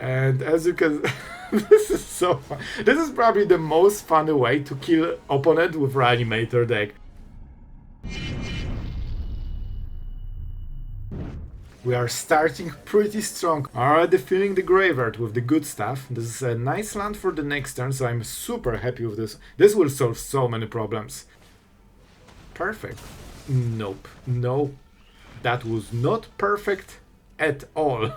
And as you can, this is so fun. This is probably the most fun way to kill opponent with Reanimator deck. We are starting pretty strong. Already filling the graveyard with the good stuff. This is a nice land for the next turn, so I'm super happy with this. This will solve so many problems. Perfect. Nope. No. That was not perfect at all.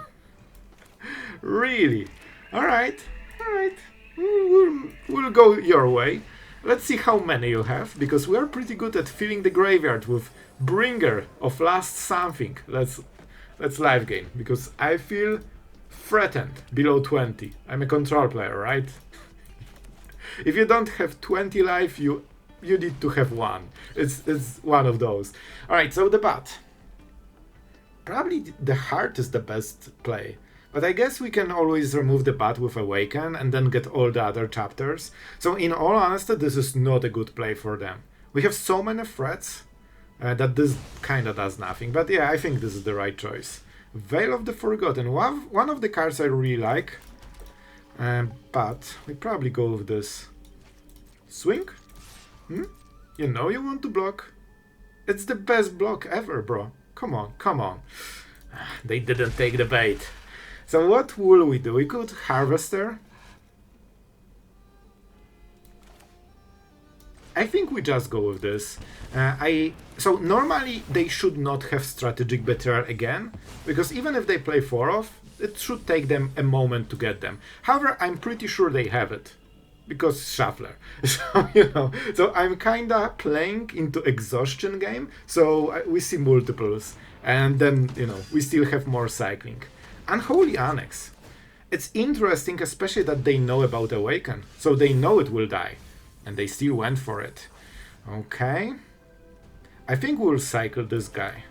Really. Alright. Alright. We'll go your way. Let's see how many you have, because we are pretty good at filling the graveyard with Bringer of Last Something. Let's live game, because I feel threatened below 20. I'm a control player, right? If you don't have 20 life, you need to have one. It's one of those. Alright, so the bat. Probably the heart is the best play. But I guess we can always remove the bat with Awaken and then get all the other chapters. So in all honesty, this is not a good play for them. We have so many threats that this kinda does nothing. But yeah, I think this is the right choice. Veil of the Forgotten. One of the cards I really like. But we probably go with this. Swing? You know you want to block. It's the best block ever, bro. Come on, come on. They didn't take the bait. So what will we do? We could Harvester. I think we just go with this. So normally they should not have Strategic Betrayal again, because even if they play 4 off, it should take them a moment to get them. However, I'm pretty sure they have it, because Shuffler. So, you know, so I'm kinda playing into exhaustion game, so we see multiples, and then, you know, we still have more cycling. Unholy Annex. It's interesting, especially that they know about Awaken, so they know it will die, and they still went for it. Okay. I think we'll cycle this guy.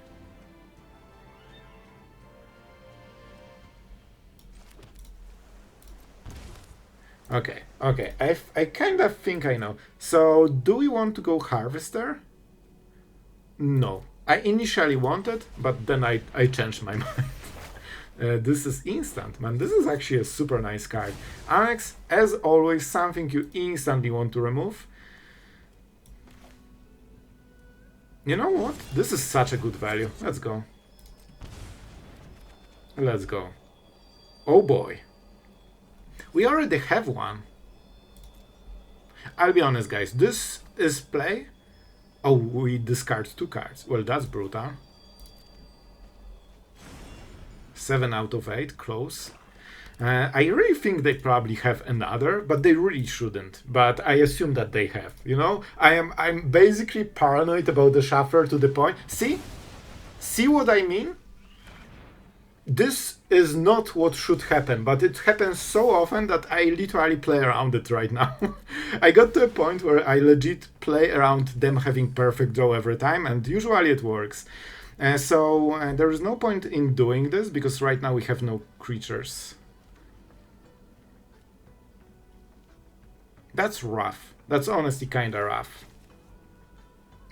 Okay, okay, I kind of think I know. So, do we want to go Harvester? No. I initially wanted, but then I changed my mind. This is instant, man. This is actually a super nice card. Annex, as always, something you instantly want to remove. You know what? This is such a good value. Let's go. Let's go. Oh boy. We already have one. I'll be honest, guys. This is play. Oh, we discard 2 cards. Well, that's brutal. 7 out of 8, close. I really think they probably have another, but they really shouldn't. But I assume that they have. You know, I'm basically paranoid about the Shuffler to the point. See what I mean? This is not what should happen, but it happens so often that I literally play around it right now. I got to a point where I legit play around them having perfect draw every time, and usually it works. So there is no point in doing this, because right now we have no creatures. That's rough. That's honestly kinda rough.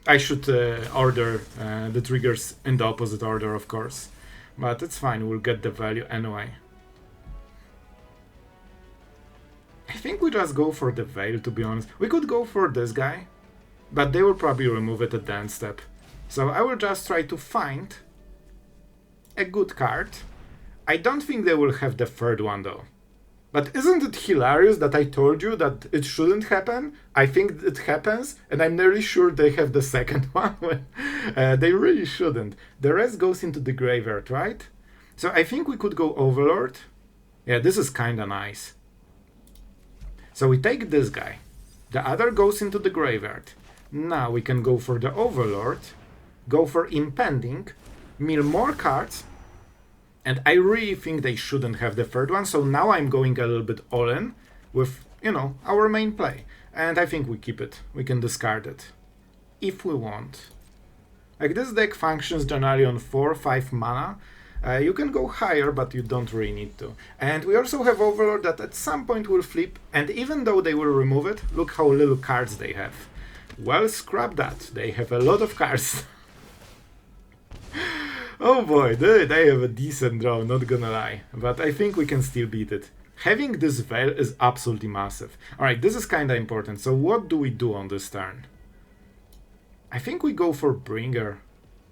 I should order the triggers in the opposite order, of course. But it's fine, we'll get the value anyway. I think we just go for the Veil, to be honest. We could go for this guy, but they will probably remove it at the end step. So I will just try to find a good card. I don't think they will have the third one though. But isn't it hilarious that I told you that it shouldn't happen? I think it happens, and I'm nearly sure they have the second one. They really shouldn't. The rest goes into the graveyard, right? So I think we could go Overlord. Yeah, this is kinda nice. So we take this guy. The other goes into the graveyard. Now we can go for the Overlord, go for Impending, mill more cards, and I really think they shouldn't have the third one, so now I'm going a little bit all in with, you know, our main play. And I think we keep it. We can discard it. If we want. Like, this deck functions generally on 4-5 mana. You can go higher, but you don't really need to. And we also have Overlord that at some point will flip, and even though they will remove it, look how little cards they have. Well, scrap that. They have a lot of cards. Oh boy, they have a decent draw, not gonna lie. But I think we can still beat it. Having this Wail is absolutely massive. Alright, this is kinda important. So what do we do on this turn? I think we go for Bringer.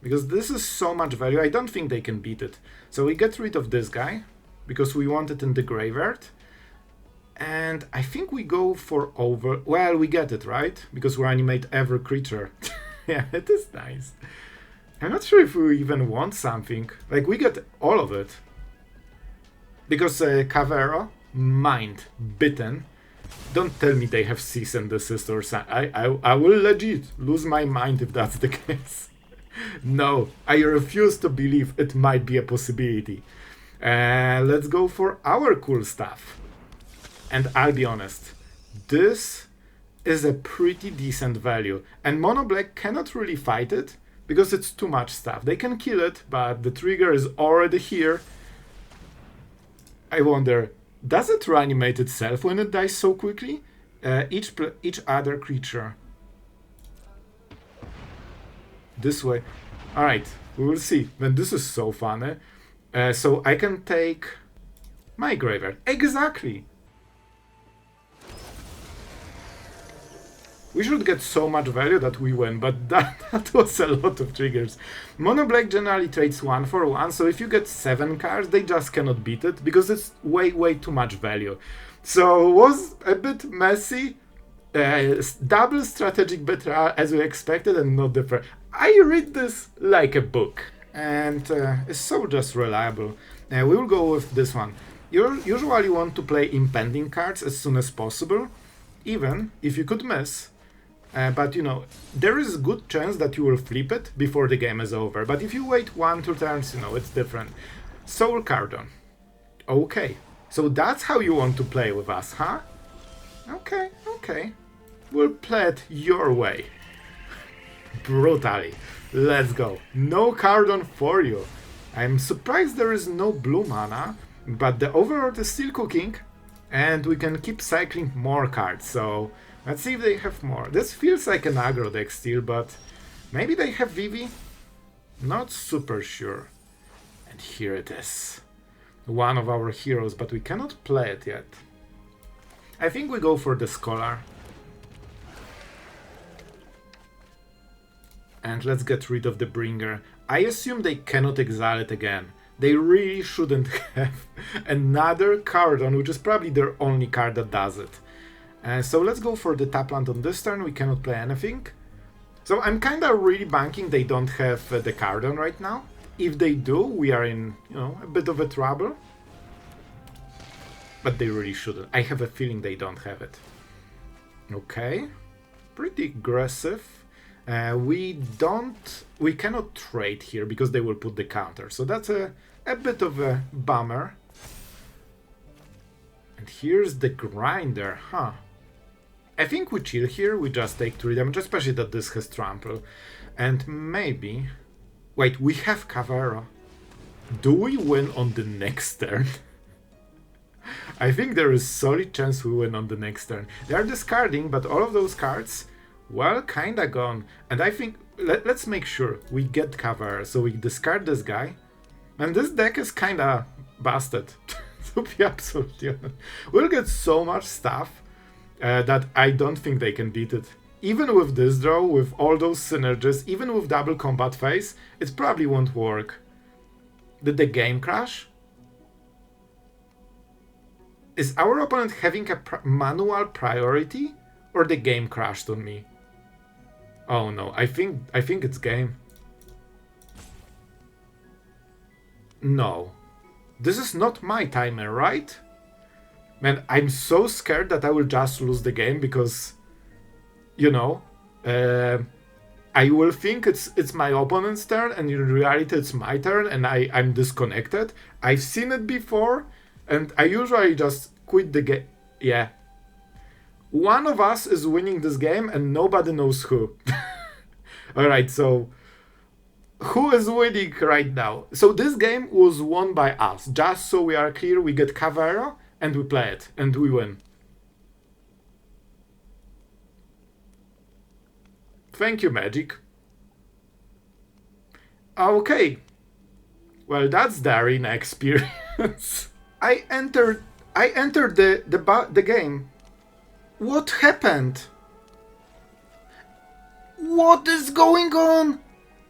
Because this is so much value, I don't think they can beat it. So we get rid of this guy, because we want it in the graveyard. And I think we go for well, we get it, right? Because we animate every creature. Yeah, it is nice. I'm not sure if we even want something. Like, we get all of it. Because Kavaero, Mind-Bitten. Don't tell me they have cease and desist or something. I will legit lose my mind if that's the case. No, I refuse to believe it might be a possibility. Let's go for our cool stuff. And I'll be honest, this is a pretty decent value. And Mono Black cannot really fight it, because it's too much stuff. They can kill it, but the trigger is already here. I wonder, does it reanimate itself when it dies so quickly? Each other creature. This way. Alright, we will see. Man, this is so fun, eh? So I can take my graveyard. Exactly! We should get so much value that we win, but that was a lot of triggers. Mono Black generally trades 1-for-1, so if you get 7 cards, they just cannot beat it, because it's way too much value. So it was a bit messy. Double strategic betrayal as we expected, and not different. I read this like a book, and it's so just reliable. We will go with this one. You usually want to play impending cards as soon as possible, even if you could miss. But you know, there is a good chance that you will flip it before the game is over. But if you wait 1-2 turns, you know, it's different. Soul Cardon. Okay, so that's how you want to play with us, huh? Okay. We'll play it your way. Brutally. Let's go. No Cardon for you. I'm surprised there is no blue mana, but the Overlord is still cooking, and we can keep cycling more cards, so let's see if they have more. This feels like an aggro deck still, but maybe they have Vivi? Not super sure. And here it is. One of our heroes, but we cannot play it yet. I think we go for the Scholar. And let's get rid of the Bringer. I assume they cannot exile it again. They really shouldn't have another card on, which is probably their only card that does it. So let's go for the tap land on this turn. We cannot play anything. So I'm kinda really banking they don't have the card on right now. If they do, we are in, you know, a bit of a trouble. But they really shouldn't. I have a feeling they don't have it. Okay. Pretty aggressive. We cannot trade here because they will put the counter. So that's a bit of a bummer. And here's the grinder, huh? I think we chill here, we just take 3 damage, especially that this has trample. And maybe... Wait, we have Kavaero. Do we win on the next turn? I think there is solid chance we win on the next turn. They are discarding, but all of those cards, well, kinda gone. And I think, let's make sure we get Kavaero. So we discard this guy. And this deck is kinda busted, to be absolutely honest. We'll get so much stuff that I don't think they can beat it. Even with this draw, with all those synergies, even with double combat phase, it probably won't work. Did the game crash? Is our opponent having a manual priority? Or the game crashed on me? Oh no, I think it's game. No. This is not my timer, right? Man, I'm so scared that I will just lose the game because, you know, I will think it's my opponent's turn, and in reality it's my turn, and I'm disconnected. I've seen it before, and I usually just quit the game. Yeah. One of us is winning this game, and nobody knows who. Alright, so... Who is winning right now? So this game was won by us. Just so we are clear, we get Kavaero, and we play it, and we win. Thank you, Magic. Okay. Well, that's the arena experience. I entered the game. What happened? What is going on?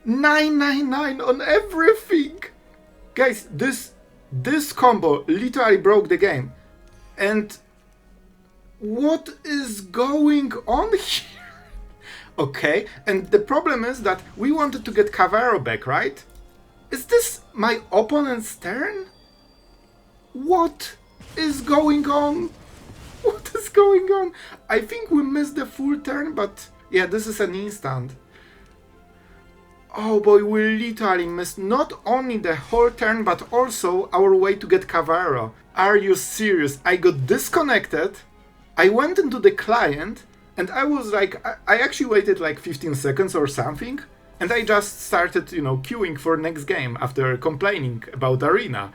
999 on everything. Guys, this combo literally broke the game. And what is going on here? Okay, and the problem is that we wanted to get Kavaero back, right? Is this my opponent's turn? What is going on? What is going on? I think we missed the full turn, but yeah, this is an instant. Oh boy, we literally missed not only the whole turn, but also our way to get Kavaero. Are you serious? I got disconnected, I went into the client, and I was like, I actually waited like 15 seconds or something, and I just started, queuing for next game after complaining about Arena.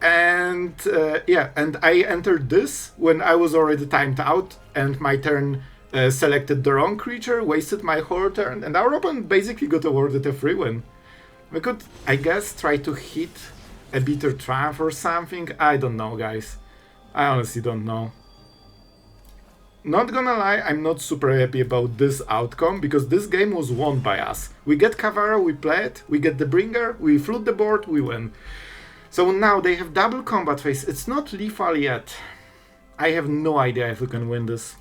And yeah, and I entered this when I was already timed out, and my turn selected the wrong creature, wasted my whole turn, and our opponent basically got awarded a free win. We could, I guess, try to hit a Bitter Triumph or something. I don't know, guys. I honestly don't know. Not gonna lie, I'm not super happy about this outcome, because this game was won by us. We get Kavaero, we play it, we get the Bringer, we flood the board, we win. So now they have double combat phase. It's not lethal yet. I have no idea if we can win this.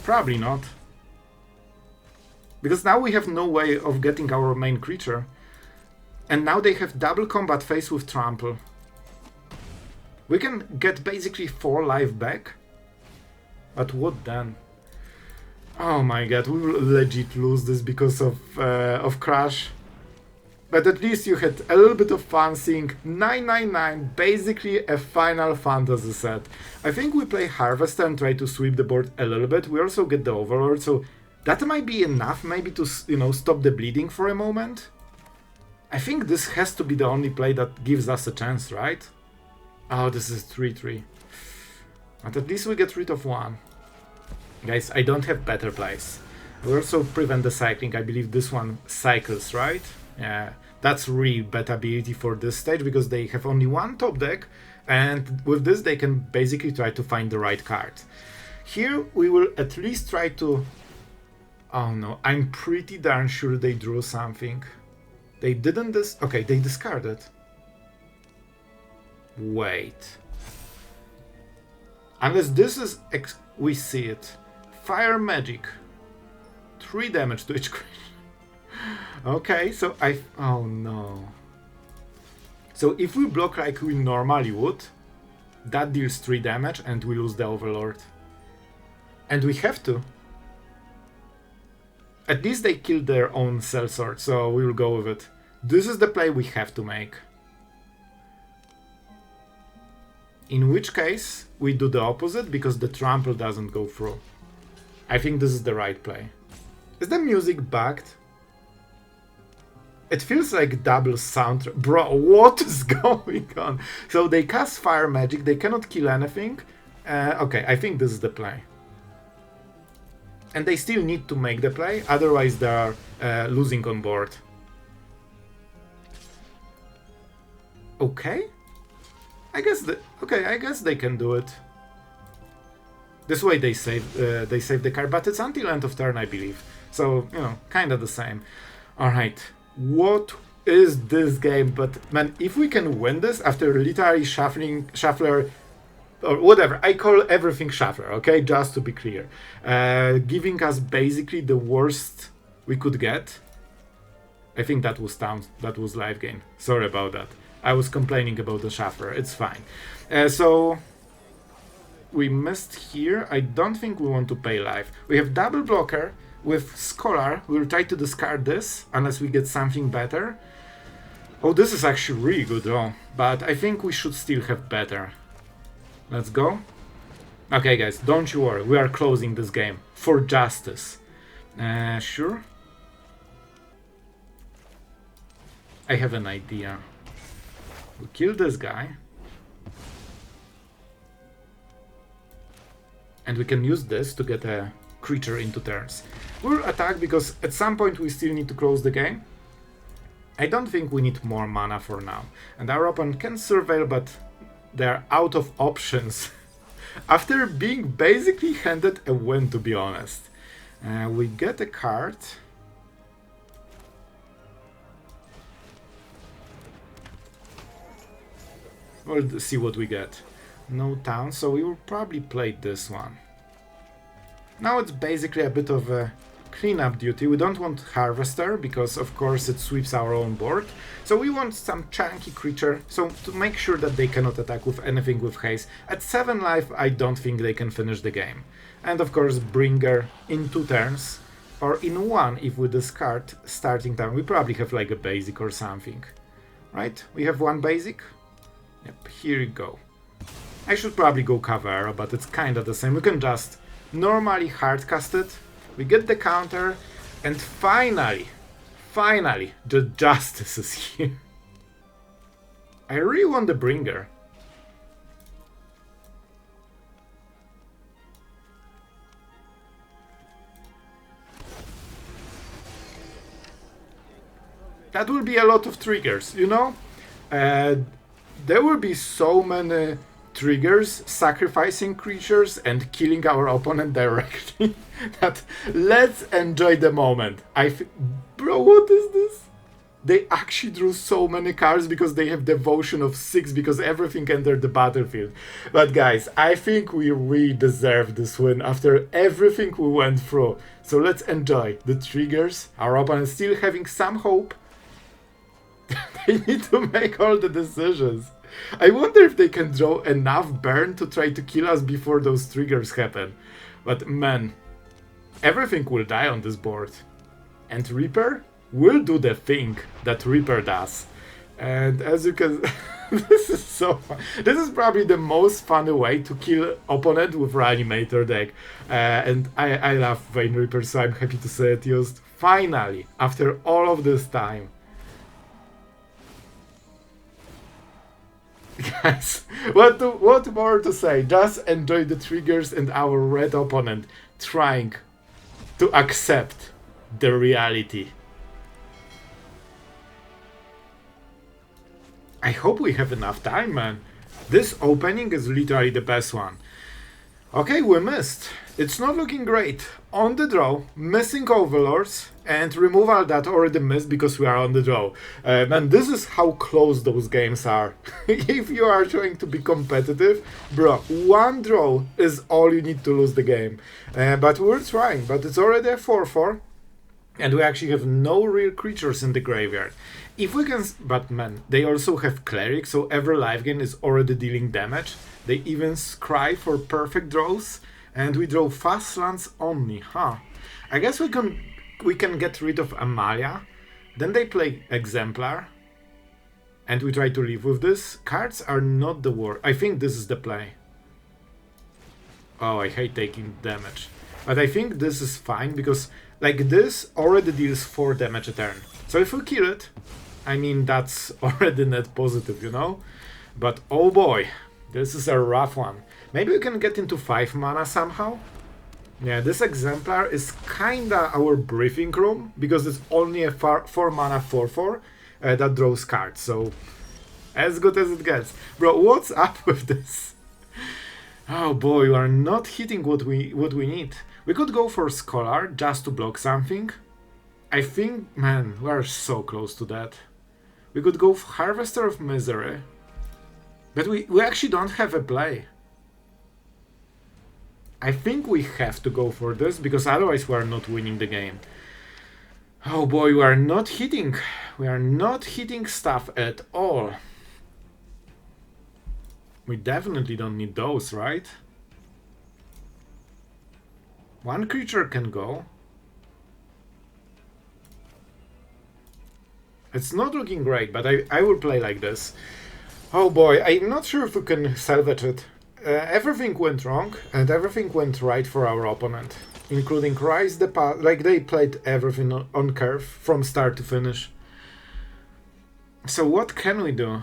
Probably not. Because now we have no way of getting our main creature. And now they have double combat phase with Trample. We can get basically 4 life back. But what then? Oh my god, we will legit lose this because of Crash. But at least you had a little bit of fun seeing 999, basically a Final Fantasy set. I think we play Harvester and try to sweep the board a little bit. We also get the Overlord, so that might be enough maybe to, stop the bleeding for a moment. I think this has to be the only play that gives us a chance, right? Oh, this is 3-3. But at least we get rid of one. Guys, I don't have better plays. We also prevent the cycling. I believe this one cycles, right? Yeah, that's really bad ability for this stage, because they have only one top deck, and with this they can basically try to find the right card. Here we will at least try to... Oh no, I'm pretty darn sure they drew something. They didn't okay, they discarded. Wait. Unless this is... we see it. Fire Magic. 3 damage to each creature. Okay, so oh no. So if we block like we normally would, that deals 3 damage and we lose the Overlord. And we have to. At least they killed their own Sellsword, so we will go with it. This is the play we have to make. In which case, we do the opposite, because the Trample doesn't go through. I think this is the right play. Is the music bugged? It feels like double soundtrack. Bro, what is going on? So they cast Fire Magic, they cannot kill anything. Okay, I think this is the play. And they still need to make the play, otherwise they are losing on board. Okay? I guess they can do it. This way they save the card, but it's until end of turn, I believe. So, kind of the same. Alright. What is this game? But man, if we can win this after literally shuffler, or whatever, I call everything shuffler, okay, just to be clear, giving us basically the worst we could get. I think that was live game. Sorry about that. I was complaining about the shuffler. It's fine. So we missed here. I don't think we want to pay life. We have double blocker. With Scholar, we'll try to discard this, unless we get something better. Oh, this is actually really good though, but I think we should still have better. Let's go. Okay guys, don't you worry, we are closing this game. For justice. Sure. I have an idea. We kill this guy. And we can use this to get a creature into turns. We'll attack because at some point we still need to close the game. I don't think we need more mana for now. And our opponent can surveil, but they're out of options. After being basically handed a win, to be honest. We get a card. We'll see what we get. No town, so we will probably play this one. Now it's basically a bit of a cleanup duty. We don't want Harvester because of course it sweeps our own board. So we want some chunky creature, so to make sure that they cannot attack with anything with haste. At 7 life I don't think they can finish the game. And of course Bringer in 2 turns, or in 1 if we discard starting turn. We probably have like a basic or something. Right? We have 1 basic? Yep, here you go. I should probably go Kavaero, but it's kinda the same. We can just normally hardcast it. We get the counter, and finally, the justice is here. I really want the Bringer. That will be a lot of triggers, you know? There will be so many triggers, sacrificing creatures and killing our opponent directly, that let's enjoy the moment. Bro, what is this? They actually drew so many cards because they have devotion of 6 because everything entered the battlefield. But guys, I think we really deserve this win after everything we went through. So let's enjoy the triggers. Our opponent still having some hope. They need to make all the decisions. I wonder if they can draw enough burn to try to kill us before those triggers happen. But man, everything will die on this board. And Reaper will do the thing that Reaper does. And as you can... this is so fun. This is probably the most funny way to kill opponent with Reanimator deck. And I love Vein Reaper, so I'm happy to see it used. Finally, after all of this time. Guys, what more to say? Just enjoy the triggers and our red opponent trying to accept the reality. I hope we have enough time, man. This opening is literally the best one. Okay, we missed. It's not looking great. On the draw, missing Overlords, and removal that already missed because we are on the draw. Man, this is how close those games are. If you are trying to be competitive, bro, 1 draw is all you need to lose the game. But we're trying, but it's already a 4-4. And we actually have no real creatures in the graveyard. If we can... But man, they also have Cleric, so every life gain is already dealing damage. They even scry for perfect draws. And we draw fast lands only, huh? I guess we can get rid of Amalia. Then they play Exemplar. And we try to live with this. Cards are not the worst. I think this is the play. Oh, I hate taking damage. But I think this is fine because... Like this already deals 4 damage a turn. So if we kill it, I mean that's already net positive, you know? But oh boy, this is a rough one. Maybe we can get into 5 mana somehow? Yeah, this Exemplar is kinda our briefing room, because it's only a 4 mana 4/4 that draws cards, so as good as it gets. Bro, what's up with this? Oh boy, we are not hitting what we need. We could go for Scholar just to block something. I think, man, we are so close to that. We could go for Harvester of Misery. But we actually don't have a play. I think we have to go for this, because otherwise we are not winning the game. Oh boy, we are not hitting. We are not hitting stuff at all. We definitely don't need those, right? 1 creature can go. It's not looking great, but I will play like this. Oh boy, I'm not sure if we can salvage it. Everything went wrong, and everything went right for our opponent. Including Rise the Path, like they played everything on curve, from start to finish. So what can we do?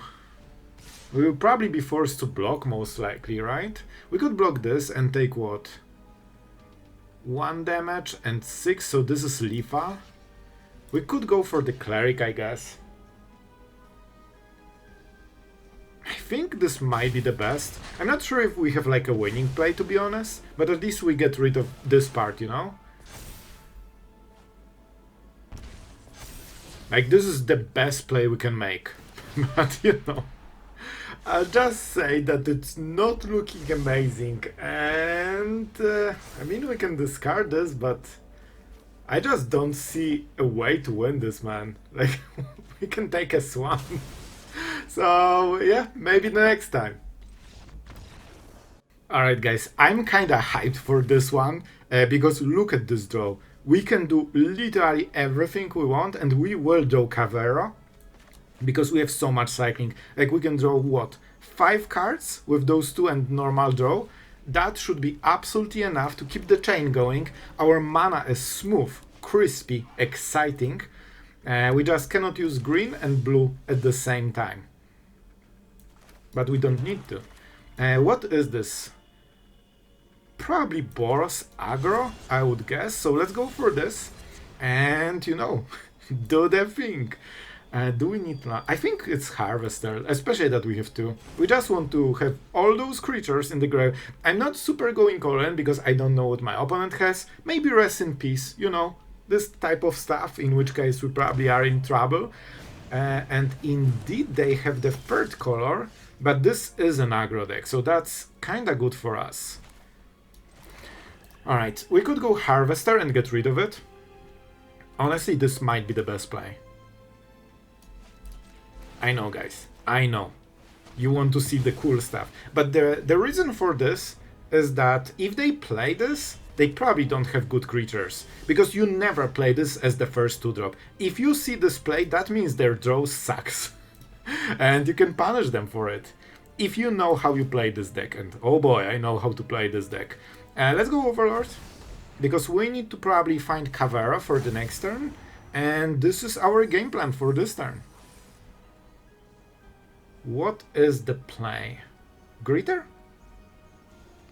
We will probably be forced to block, most likely, right? We could block this and take what? 1 damage and 6, so this is lethal. We could go for the Cleric, I guess. I think this might be the best. I'm not sure if we have like a winning play, to be honest, but at least we get rid of this part, you know? Like, this is the best play we can make. But, you know, I'll just say that it's not looking amazing. And, I mean, we can discard this, but I just don't see a way to win this, man. Like, we can take a swan. So, yeah, maybe the next time. Alright, guys, I'm kinda hyped for this one, because look at this draw. We can do literally everything we want, and we will draw Kavaero, because we have so much cycling. Like, we can draw, what, 5 cards with those 2 and normal draw? That should be absolutely enough to keep the chain going. Our mana is smooth, crispy, exciting. We just cannot use green and blue at the same time. But we don't need to. What is this? Probably Boros aggro, I would guess. So let's go for this. And, you know, do the thing. Do we need... I think it's Harvester, especially that we have 2. We just want to have all those creatures in the grave. I'm not super going all in because I don't know what my opponent has. Maybe Rest in Peace, you know, this type of stuff, in which case we probably are in trouble. And indeed they have the 3rd color, but this is an aggro deck, so that's kinda good for us. Alright, we could go Harvester and get rid of it. Honestly, this might be the best play. I know, guys, I know. You want to see the cool stuff. But the reason for this is that if they play this, they probably don't have good creatures. Because you never play this as the first 2-drop. If you see this play, that means their draw sucks. And you can punish them for it. If you know how you play this deck, and oh boy, I know how to play this deck. Let's go Overlord, because we need to probably find Kavaero for the next turn, and this is our game plan for this turn. What is the play? Greeter?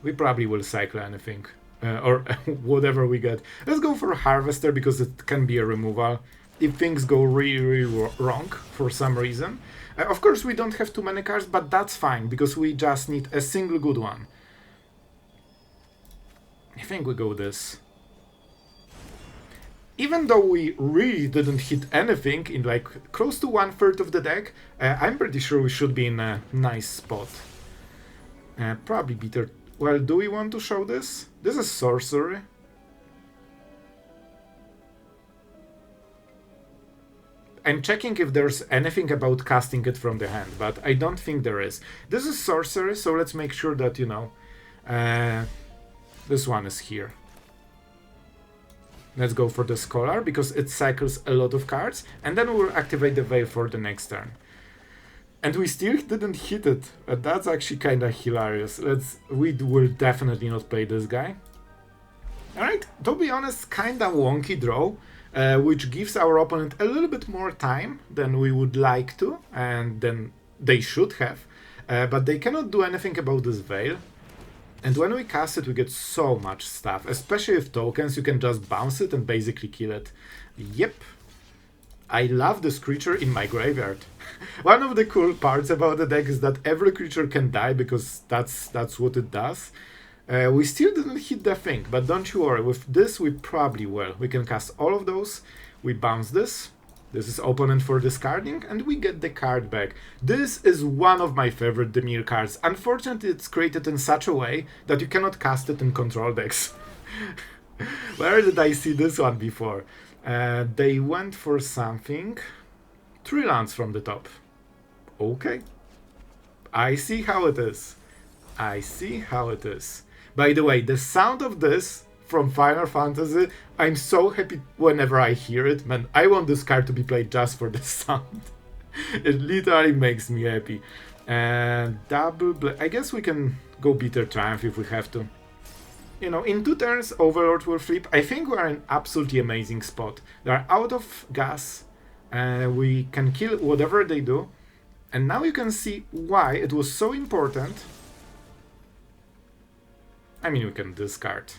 We probably will cycle anything, or whatever we get. Let's go for Harvester, because it can be a removal if things go really wrong for some reason. Of course, we don't have too many cards, but that's fine, because we just need a single good one. I think we go this. Even though we really didn't hit anything in like close to 1/3 of the deck, I'm pretty sure we should be in a nice spot. Probably bitter. Well, do we want to show this? This is sorcery. I'm checking if there's anything about casting it from the hand, but I don't think there is. This is sorcery, so let's make sure that, you know, this one is here. Let's go for the Scholar, because it cycles a lot of cards, and then we'll activate the Wail for the next turn. And we still didn't hit it. That's actually kinda hilarious. We will definitely not play this guy. Alright, to be honest, kinda wonky draw, which gives our opponent a little bit more time than we would like to, and than they should have. But they cannot do anything about this Wail. And when we cast it, we get so much stuff, especially with tokens. You can just bounce it and basically kill it. Yep. I love this creature in my graveyard. One of the cool parts about the deck is that every creature can die, because that's what it does. We still didn't hit the thing, but don't you worry, with this we probably will. We can cast all of those, we bounce this. This is opponent for discarding, and we get the card back. This is one of my favorite Dimir cards. Unfortunately, it's created in such a way that you cannot cast it in control decks. Where did I see this one before? They went for something. 3 lands from the top. Okay. I see how it is. I see how it is. By the way, the sound of this from Final Fantasy, I'm so happy whenever I hear it, man. I want this card to be played just for the sound. It literally makes me happy. And I guess we can go Bitter Triumph if we have to. You know, in 2 turns, Overlord will flip. I think we are in an absolutely amazing spot. They are out of gas. We can kill whatever they do. And now you can see why it was so important. I mean, we can discard.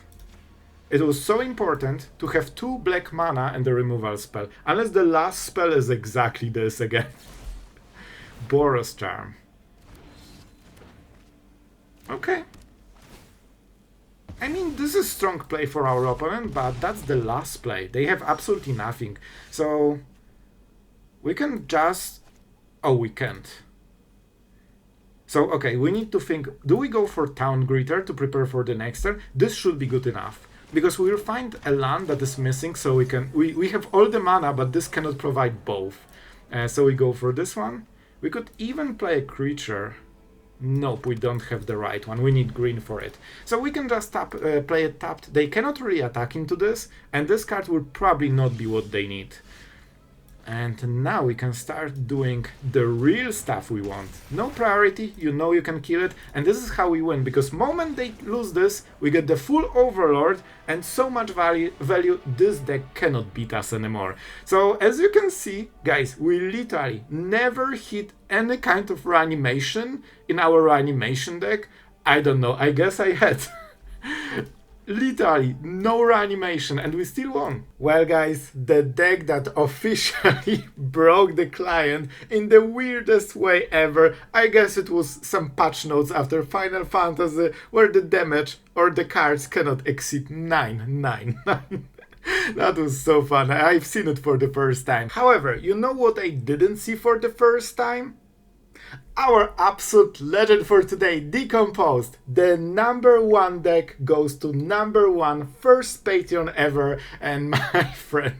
It was so important to have 2 black mana and the removal spell. Unless the last spell is exactly this again. Boros Charm. Okay. I mean, this is strong play for our opponent, but that's the last play. They have absolutely nothing. So we can just... Oh, we can't. So, okay, we need to think, do we go for Town Greeter to prepare for the next turn? This should be good enough. Because we will find a land that is missing, so we have all the mana, but this cannot provide both. So we go for this one. We could even play a creature. Nope, we don't have the right one. We need green for it. So we can just play it tapped. They cannot really attack into this, and this card will probably not be what they need. And now we can start doing the real stuff we want. No priority, you know you can kill it, and this is how we win, because moment they lose this, we get the full Overlord, and so much value, this deck cannot beat us anymore. So as you can see, guys, we literally never hit any kind of reanimation in our reanimation deck. I don't know, I guess I had. Literally no reanimation, and we still won. Well guys, the deck that officially broke the client in the weirdest way ever. I guess it was some patch notes after Final Fantasy where the damage or the cards cannot exceed 999. That was so fun. I've seen it for the first time. However, you know what I didn't see for the first time? Our absolute legend for today, Decomposed. The #1 deck goes to #1 first Patreon ever, and my friend,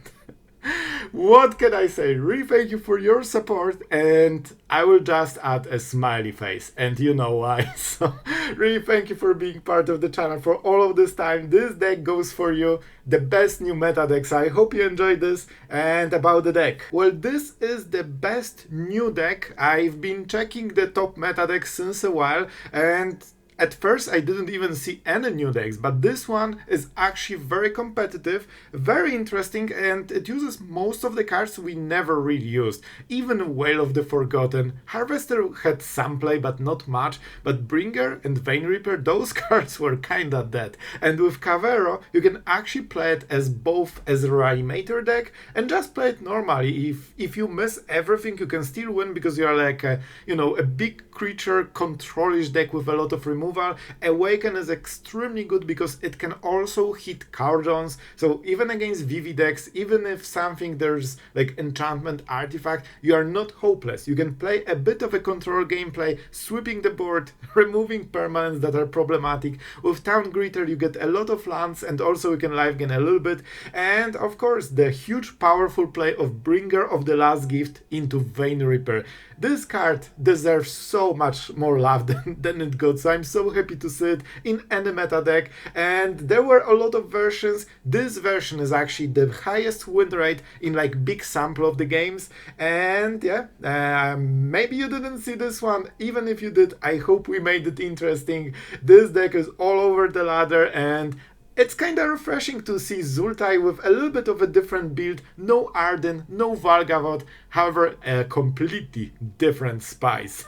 what can I say? Really thank you for your support, and I will just add a smiley face, and you know why. So really thank you for being part of the channel for all of this time. This deck goes for you, the best new meta decks. I hope you enjoyed this. And about the deck, well, this is the best new deck. I've been checking the top meta decks since a while, and at first I didn't even see any new decks, but this one is actually very competitive, very interesting, and it uses most of the cards we never really used. Even Wail of the Forgotten, Harvester had some play but not much, but Bringer and Vein Reaper, those cards were kinda dead. And with Kavaero, you can actually play it as both as a Reanimator deck and just play it normally. If you miss everything, you can still win because you are like a big creature controlish deck with a lot of removal. Awaken is extremely good because it can also hit cardons, so even against VV decks, even if something there's like enchantment artifact, you are not hopeless. You can play a bit of a control gameplay, sweeping the board, removing permanents that are problematic. With Town Greeter you get a lot of lands, and also you can live gain a little bit, and of course the huge powerful play of Bringer of the Last Gift into Vein Reaper. This card deserves so much more love than it got, so I'm so happy to see it in any meta deck. And there were a lot of versions. This version is actually the highest win rate in like big sample of the games, and yeah, maybe you didn't see this one. Even if you did, I hope we made it interesting. This deck is all over the ladder, and it's kinda refreshing to see Zultai with a little bit of a different build. No Arden, no Valgavoth, however, a completely different spice.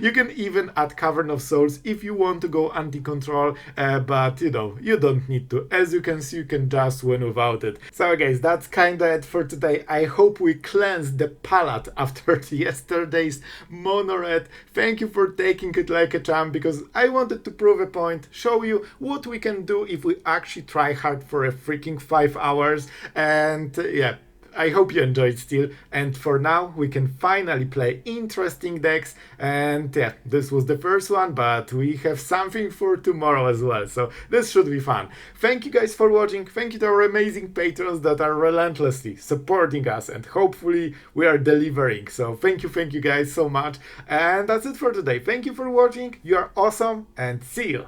You can even add Cavern of Souls if you want to go anti-control, but you don't need to. As you can see, you can just win without it. So guys, that's kinda it for today. I hope we cleansed the palate after yesterday's mono red. Thank you for taking it like a champ, because I wanted to prove a point, show you what we can do if we actually try hard for a freaking 5 hours. And yeah, I hope you enjoyed still, and for now we can finally play interesting decks. And yeah, this was the first one, but we have something for tomorrow as well, so this should be fun. Thank you guys for watching. Thank you to our amazing patrons that are relentlessly supporting us, and hopefully we are delivering. So thank you guys so much, and that's it for today. Thank you for watching, you are awesome, and see you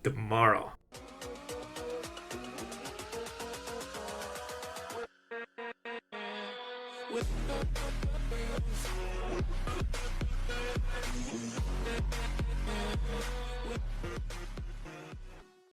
tomorrow. With